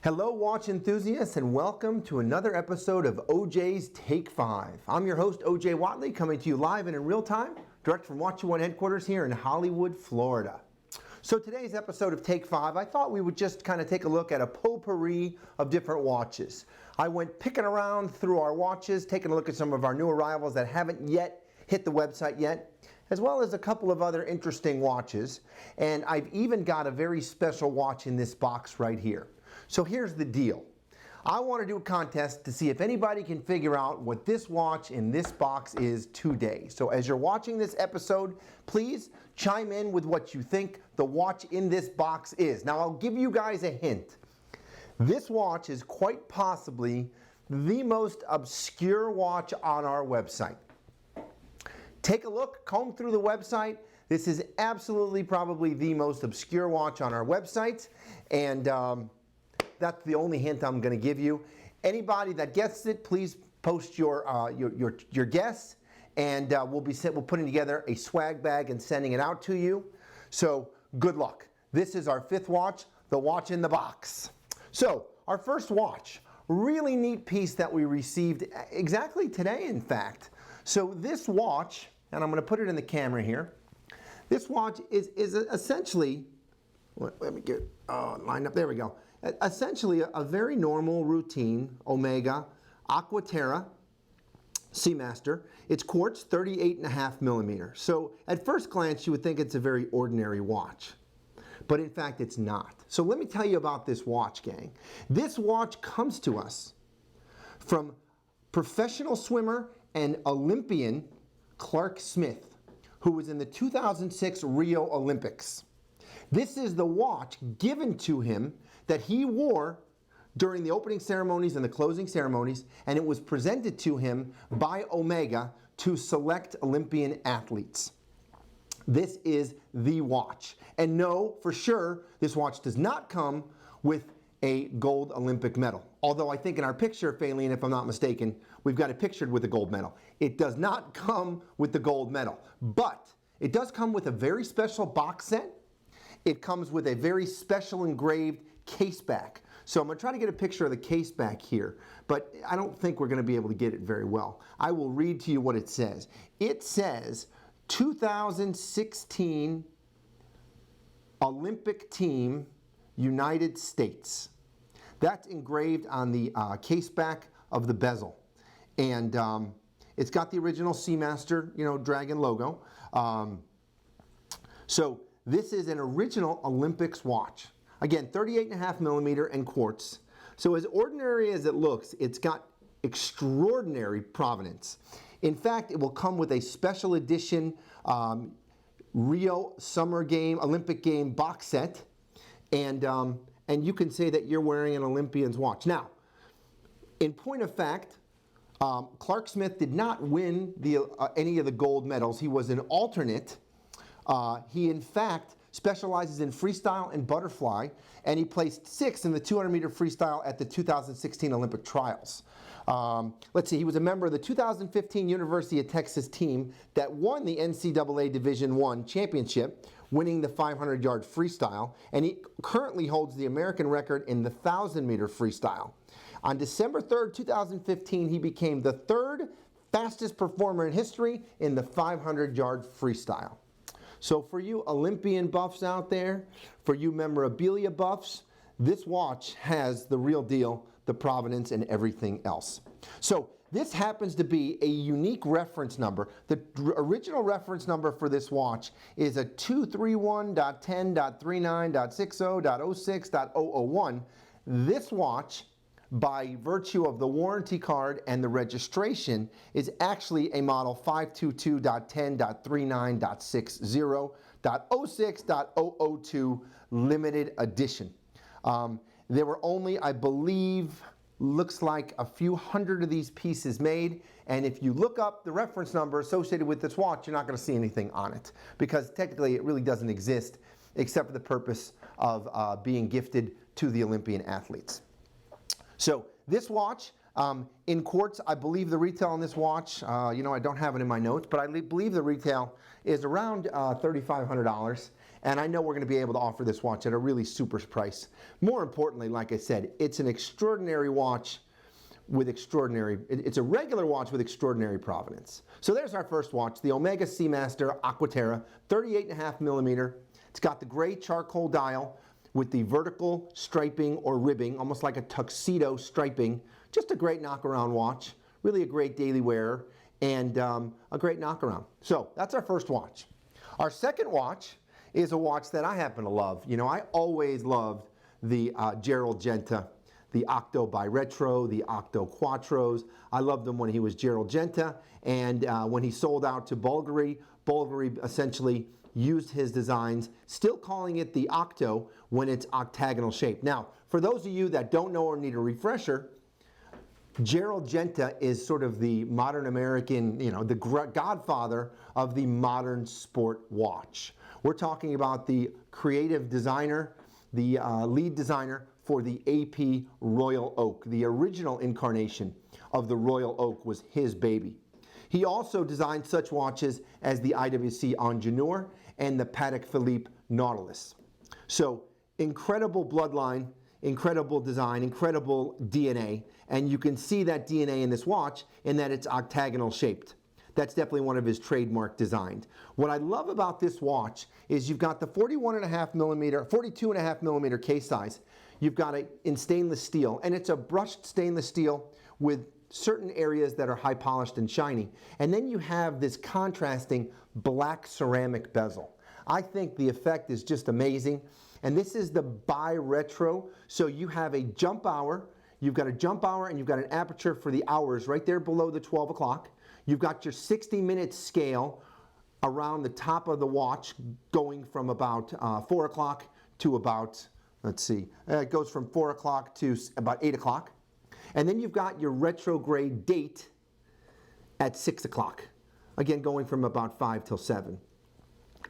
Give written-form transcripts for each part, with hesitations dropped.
Hello watch enthusiasts and welcome to another episode of OJ's Take 5. I'm your host OJ Watley, coming to you live and in real time, direct from Watch You One headquarters here in Hollywood, Florida. So today's episode of Take 5, I thought we would just kind of take a look at a potpourri of different watches. I went picking around through our watches, taking a look at some of our new arrivals that haven't yet hit the website yet, as well as a couple of other interesting watches. And I've even got a very special watch in this box right here. So here's the deal. I want to do a contest to see if anybody can figure out what this watch in this box is today. So as you're watching this episode, please chime in with what you think the watch in this box is. Now I'll give you guys a hint. This watch is quite possibly the most obscure watch on our website. Take a look, comb through the website. This is absolutely probably the most obscure watch on our website, and that's the only hint I'm going to give you. Anybody that gets it, please post your guess, and we'll be putting together a swag bag and sending it out to you. So good luck. This is our fifth watch, the watch in the box. So our first watch, really neat piece that we received exactly today, in fact. So this watch, and I'm going to put it in the camera here. This watch is essentially, let me get lined up. There we go. Essentially a very normal routine Omega Aquaterra Seamaster. It's quartz, 38.5 millimeter. So at first glance you would think it's a very ordinary watch, but in fact it's not. So let me tell you about this watch, gang. This watch comes to us from professional swimmer and Olympian Clark Smith, who was in the 2006 Rio Olympics. This is the watch given to him that he wore during the opening ceremonies and the closing ceremonies, and it was presented to him by Omega to select Olympian athletes. This is the watch. And no, for sure, this watch does not come with a gold Olympic medal. Although I think in our picture, Faylene, if I'm not mistaken, we've got it pictured with a gold medal. It does not come with the gold medal, but it does come with a very special box set. It comes with a very special engraved case back. So I'm going to try to get a picture of the case back here, but I don't think we're going to be able to get it very well. I will read to you what it says. It says 2016 Olympic Team, United States. That's engraved on the case back of the bezel. And it's got the original Seamaster, dragon logo. So this is an original Olympics watch. Again, 38.5 millimeter and quartz. So as ordinary as it looks, it's got extraordinary provenance. In fact, it will come with a special edition Rio Summer Game, Olympic Game box set. And you can say that you're wearing an Olympian's watch. Now, in point of fact, Clark Smith did not win any of the gold medals. He was an alternate. He, in fact, specializes in freestyle and butterfly, and he placed 6th in the 200-meter freestyle at the 2016 Olympic trials. Let's see, he was a member of the 2015 University of Texas team that won the NCAA Division I championship, winning the 500-yard freestyle, and he currently holds the American record in the 1,000-meter freestyle. On December 3rd, 2015, he became the 3rd fastest performer in history in the 500-yard freestyle. So for you Olympian buffs out there, for you memorabilia buffs, this watch has the real deal, the provenance, and everything else. So this happens to be a unique reference number. The original reference number for this watch is a 231.10.39.60.06.001. This watch, by virtue of the warranty card and the registration, is actually a model 522.10.39.60.06.002 limited edition. There were only, I believe, looks like a few hundred of these pieces made, and if you look up the reference number associated with this watch, you're not going to see anything on it, because technically it really doesn't exist except for the purpose of being gifted to the Olympian athletes. So this watch, in quartz, I believe the retail on this watch, I don't have it in my notes, but I believe the retail is around $3,500. And I know we're going to be able to offer this watch at a really super price. More importantly, like I said, it's an extraordinary watch with it's a regular watch with extraordinary provenance. So there's our first watch, the Omega Seamaster Aquaterra, 38.5 millimeter. It's got the gray charcoal dial with the vertical striping or ribbing, almost like a tuxedo striping. Just a great knockaround watch, really a great daily wearer, and a great knockaround. So that's our first watch. Our second watch is a watch that I happen to love. You know, I always loved the Gerald Genta, the Octo Bi-Retro, the Octo Quattros. I loved them when he was Gerald Genta, and when he sold out to Bulgari, Bulgari essentially used his designs, still calling it the Octo when it's octagonal shape. Now, for those of you that don't know or need a refresher, Gerald Genta is sort of the modern American, you know, the godfather of the modern sport watch. We're talking about the creative designer, the lead designer for the AP Royal Oak. The original incarnation of the Royal Oak was his baby. He also designed such watches as the IWC Ingenieur and the Patek Philippe Nautilus. So incredible bloodline, incredible design, incredible DNA, and you can see that DNA in this watch in that it's octagonal shaped. That's definitely one of his trademark designs. What I love about this watch is you've got the 42.5 millimeter case size. You've got it in stainless steel, and it's a brushed stainless steel with certain areas that are high polished and shiny. And then you have this contrasting black ceramic bezel. I think the effect is just amazing. And this is the Bi-Retro, so you have a jump hour. You've got a jump hour and you've got an aperture for the hours right there below the 12 o'clock. You've got your 60-minute scale around the top of the watch going from about 4 o'clock to about, let's see, it goes from 4 o'clock to about 8 o'clock. And then you've got your retrograde date at 6 o'clock, again going from about 5 till 7.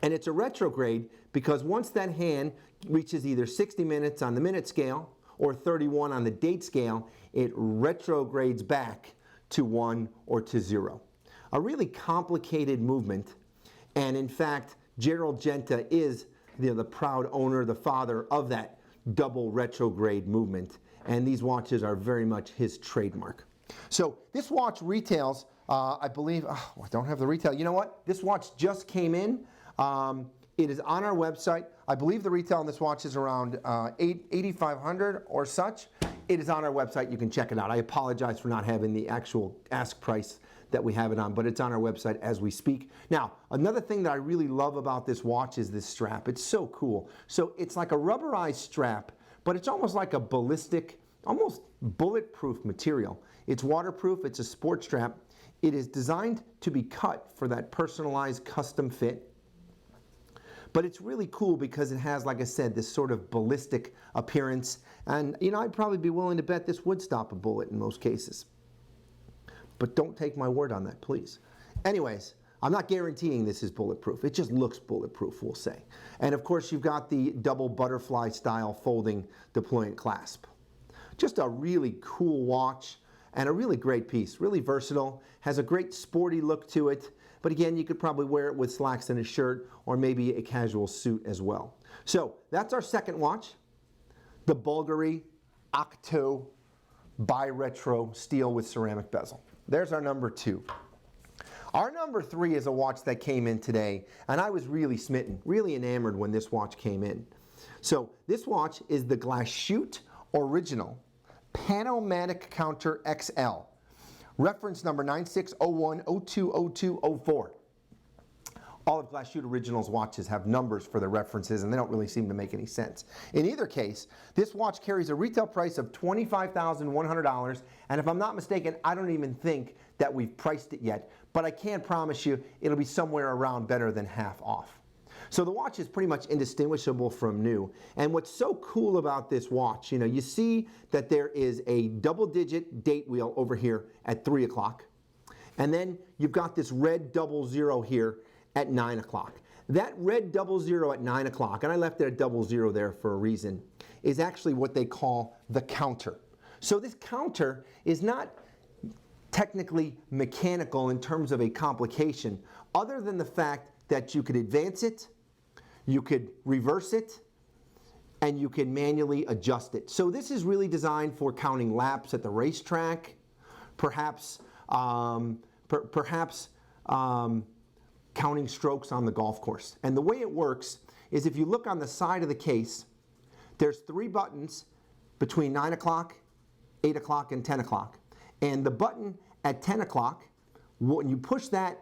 And it's a retrograde because once that hand reaches either 60 minutes on the minute scale or 31 on the date scale, it retrogrades back to 1 or to 0. A really complicated movement, and in fact, Gerald Genta is the proud owner, the father of that double retrograde movement, and these watches are very much his trademark. So this watch retails, I believe, I don't have the retail. You know what? This watch just came in. It is on our website. I believe the retail on this watch is around $8,500 or such. It is on our website. You can check it out. I apologize for not having the actual ask price that we have it on, but it's on our website as we speak. Now, another thing that I really love about this watch is this strap. It's so cool. So it's like a rubberized strap, but it's almost like a ballistic, almost bulletproof material. It's waterproof. It's a sport strap. It is designed to be cut for that personalized custom fit. But it's really cool because it has, like I said, this sort of ballistic appearance. And, you know, I'd probably be willing to bet this would stop a bullet in most cases. But don't take my word on that, please. Anyways, I'm not guaranteeing this is bulletproof. It just looks bulletproof, we'll say. And, of course, you've got the double butterfly style folding deployant clasp. Just a really cool watch and a really great piece. Really versatile. Has a great sporty look to it. But again, you could probably wear it with slacks and a shirt or maybe a casual suit as well. So that's our second watch, the Bulgari Octo Bi-Retro steel with ceramic bezel. There's our number 2. Our number 3 is a watch that came in today, and I was really smitten, really enamored when this watch came in. So this watch is the Glashutte Original Panomatic Counter XL. Reference number 9601020204. All of Glashutte Original's watches have numbers for their references, and they don't really seem to make any sense. In either case, this watch carries a retail price of $25,100, and if I'm not mistaken, I don't even think that we've priced it yet, but I can promise you it'll be somewhere around better than half off. So the watch is pretty much indistinguishable from new. And what's so cool about this watch, you know, you see that there is a double-digit date wheel over here at 3 o'clock. And then you've got this red 00 here at 9 o'clock. That red 00 at 9 o'clock, and I left it at 00 there for a reason, is actually what they call the counter. So this counter is not technically mechanical in terms of a complication, other than the fact that you could advance it, You could reverse it, and you can manually adjust it. So this is really designed for counting laps at the racetrack, perhaps counting strokes on the golf course. And the way it works is if you look on the side of the case, there's 3 buttons between 9 o'clock, 8 o'clock, and 10 o'clock. And the button at 10 o'clock, when you push that,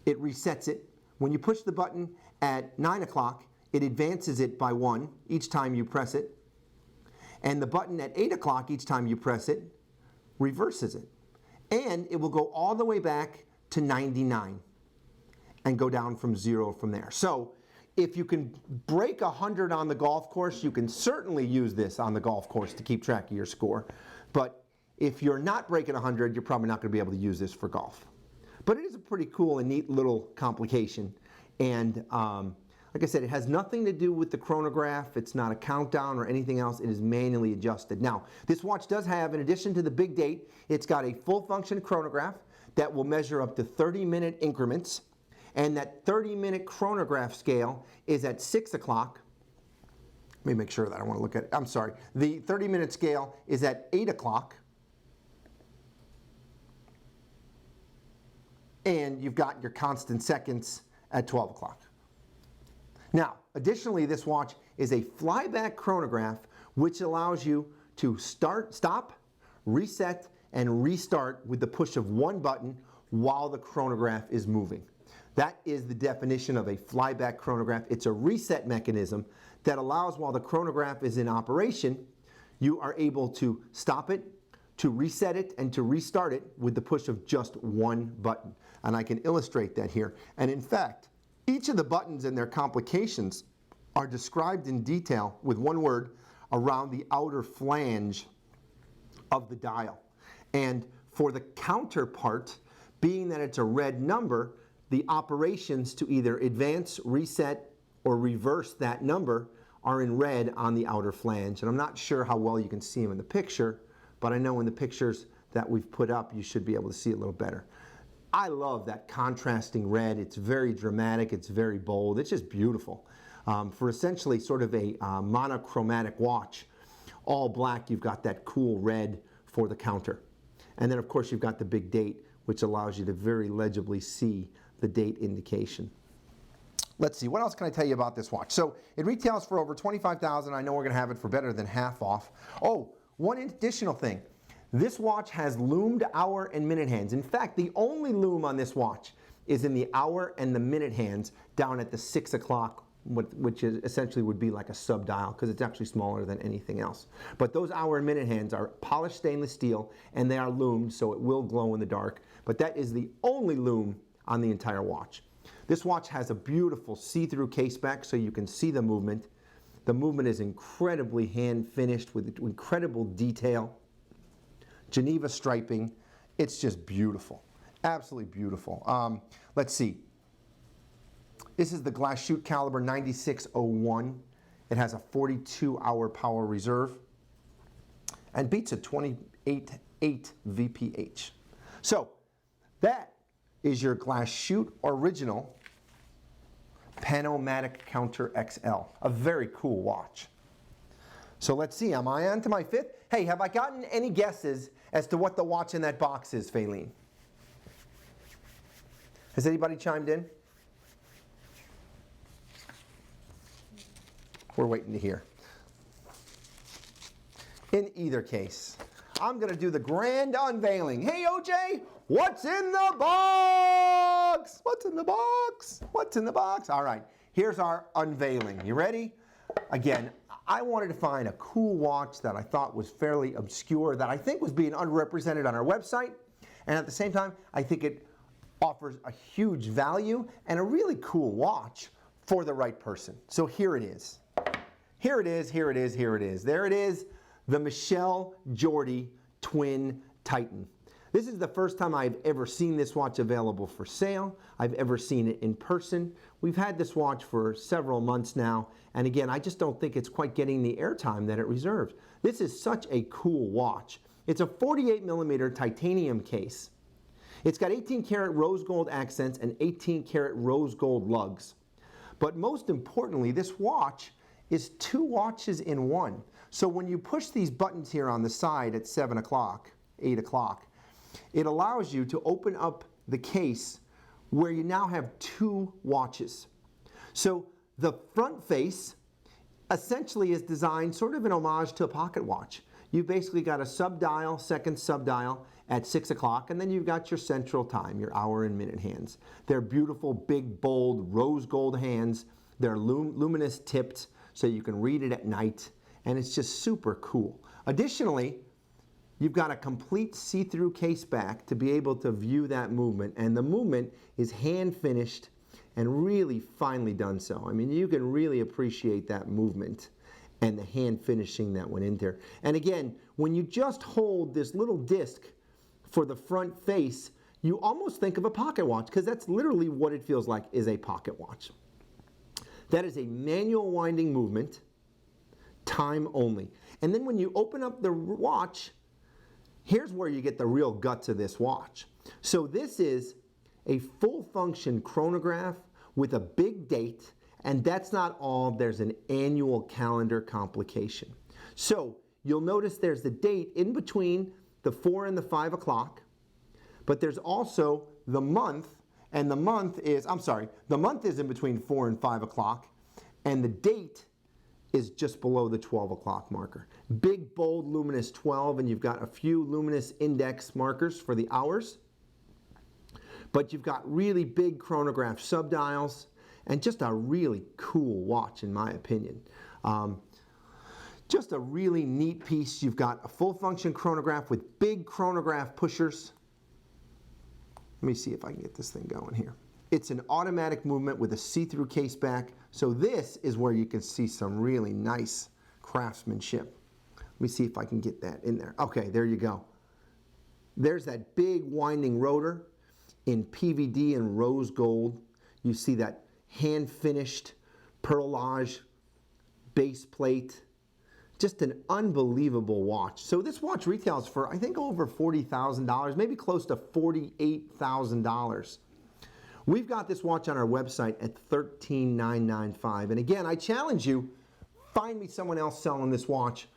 it resets it. When you push the button at 9 o'clock, it advances it by 1 each time you press it. And the button at 8 o'clock, each time you press it, reverses it. And it will go all the way back to 99 and go down from 0 from there. So if you can break 100 on the golf course, you can certainly use this on the golf course to keep track of your score. But if you're not breaking 100, you're probably not going to be able to use this for golf. But it is a pretty cool and neat little complication. And like I said, it has nothing to do with the chronograph. It's not a countdown or anything else. It is manually adjusted. Now, this watch does have, in addition to the big date, it's got a full function chronograph that will measure up to 30-minute increments. And that 30-minute chronograph scale is at 6 o'clock. Let me make sure that I want to look at it. I'm sorry. The 30-minute scale is at 8 o'clock. And you've got your constant seconds at 12 o'clock. Now, additionally, this watch is a flyback chronograph, which allows you to stop, reset, and restart with the push of 1 button while the chronograph is moving. That is the definition of a flyback chronograph. It's a reset mechanism that allows, while the chronograph is in operation, you are able to stop it, to reset it, and to restart it with the push of just 1 button. And I can illustrate that here. And in fact, each of the buttons and their complications are described in detail with 1 word around the outer flange of the dial. And for the counterpart, being that it's a red number, the operations to either advance, reset, or reverse that number are in red on the outer flange. And I'm not sure how well you can see them in the picture, but I know in the pictures that we've put up, you should be able to see it a little better. I love that contrasting red. It's very dramatic. It's very bold. It's just beautiful. For essentially sort of a monochromatic watch, all black, you've got that cool red for the counter. And then, of course, you've got the big date, which allows you to very legibly see the date indication. Let's see, what else can I tell you about this watch? So it retails for over $25,000. I know we're going to have it for better than half off. Oh, one additional thing. This watch has loomed hour and minute hands. In fact, the only loom on this watch is in the hour and the minute hands down at the 6 o'clock, which is essentially would be like a sub dial because it's actually smaller than anything else. But those hour and minute hands are polished stainless steel and they are loomed, so it will glow in the dark. But that is the only loom on the entire watch. This watch has a beautiful see-through case back so you can see the movement. The movement is incredibly hand finished with incredible detail. Geneva striping. It's just beautiful. Absolutely beautiful. Let's see. This is the Glashutte caliber 9601. It has a 42-hour power reserve and beats a 28.8 VPH. So that is your Glashutte original Panomatic Counter XL. A very cool watch. So let's see, am I on to my 5th? Hey, have I gotten any guesses as to what the watch in that box is, Faylene? Has anybody chimed in? We're waiting to hear. In either case, I'm going to do the grand unveiling. Hey, OJ, what's in the box? What's in the box? What's in the box? All right, here's our unveiling. You ready? Again, I wanted to find a cool watch that I thought was fairly obscure, that I think was being underrepresented on our website, and at the same time, I think it offers a huge value and a really cool watch for the right person. So here it is. Here it is, here it is, here it is. There it is, the Michel Jordi Twin Titan. This is the first time I've ever seen this watch available for sale. I've ever seen it in person. We've had this watch for several months now, and again, I just don't think it's quite getting the airtime that it deserves. This is such a cool watch. It's a 48mm titanium case. It's got 18 karat rose gold accents and 18 karat rose gold lugs. But most importantly, this watch is 2 watches in one. So when you push these buttons here on the side at 7 o'clock, 8 o'clock, it allows you to open up the case where you now have 2 watches. So the front face essentially is designed sort of an homage to a pocket watch. You've basically got a sub-dial, second sub-dial at 6 o'clock, and then you've got your central time, your hour and minute hands. They're beautiful, big, bold, rose gold hands. They're luminous tipped, so you can read it at night, and it's just super cool. Additionally, you've got a complete see-through case back to be able to view that movement, and the movement is hand-finished and really finely done so. I mean, you can really appreciate that movement and the hand finishing that went in there. And again, when you just hold this little disc for the front face, you almost think of a pocket watch, because that's literally what it feels like, is a pocket watch. That is a manual winding movement, time only. And then when you open up the watch, here's where you get the real guts of this watch. So this is a full function chronograph with a big date, and that's not all. There's an annual calendar complication. So you'll notice there's the date in between the 4 and the 5 o'clock, but there's also the month, and the month is, the month is in between 4 and 5 o'clock, and the date is just below the 12 o'clock marker. Big, bold, luminous 12, and you've got a few luminous index markers for the hours. But you've got really big chronograph subdials, and just a really cool watch, in my opinion. Just a really neat piece. You've got a full function chronograph with big chronograph pushers. Let me see if I can get this thing going here. It's an automatic movement with a see-through case back. So this is where you can see some really nice craftsmanship. Let me see if I can get that in there. Okay, there you go. There's that big winding rotor in PVD and rose gold. You see that hand-finished perlage base plate. Just an unbelievable watch. So this watch retails for, I think, over $40,000, maybe close to $48,000. We've got this watch on our website at $13,995. And again, I challenge you, find me someone else selling this watch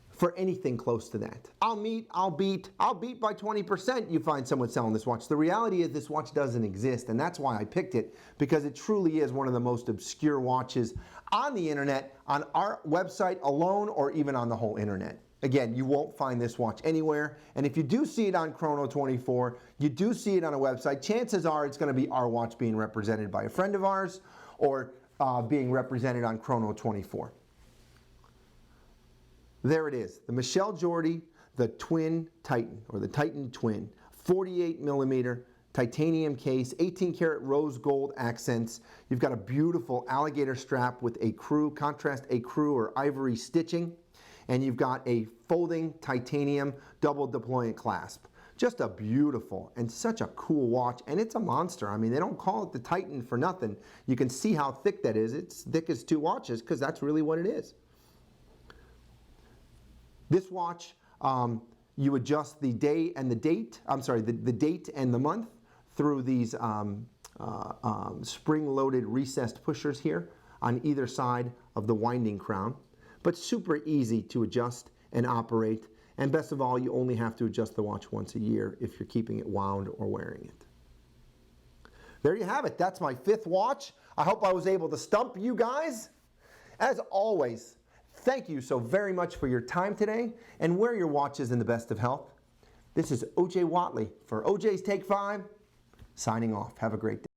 for anything close to that. I'll beat by 20% you find someone selling this watch. The reality is this watch doesn't exist, and that's why I picked it, because it truly is one of the most obscure watches on the internet, on our website alone, or even on the whole internet. Again, you won't find this watch anywhere, and if you do see it on Chrono24, you do see it on a website, chances are it's going to be our watch being represented by a friend of ours, or being represented on Chrono24. There it is, the Michel Jordi, the Twin Titan, or the Titan Twin, 48 millimeter titanium case, 18 karat rose gold accents. You've got a beautiful alligator strap with ecru, contrast ecru or ivory stitching, and you've got a folding titanium double deployant clasp. Just a beautiful and such a cool watch, and it's a monster. I mean, they don't call it the Titan for nothing. You can see how thick that is. It's thick as 2 watches, because that's really what it is. This watch, you adjust the day and the date, the date and the month through these spring-loaded recessed pushers here on either side of the winding crown, but super easy to adjust and operate. And best of all, you only have to adjust the watch once a year if you're keeping it wound or wearing it. There you have it. That's my 5th watch. I hope I was able to stump you guys. As always, thank you so very much for your time today, and wear your watches in the best of health. This is O.J. Whatley for OJ's Take 5, signing off. Have a great day.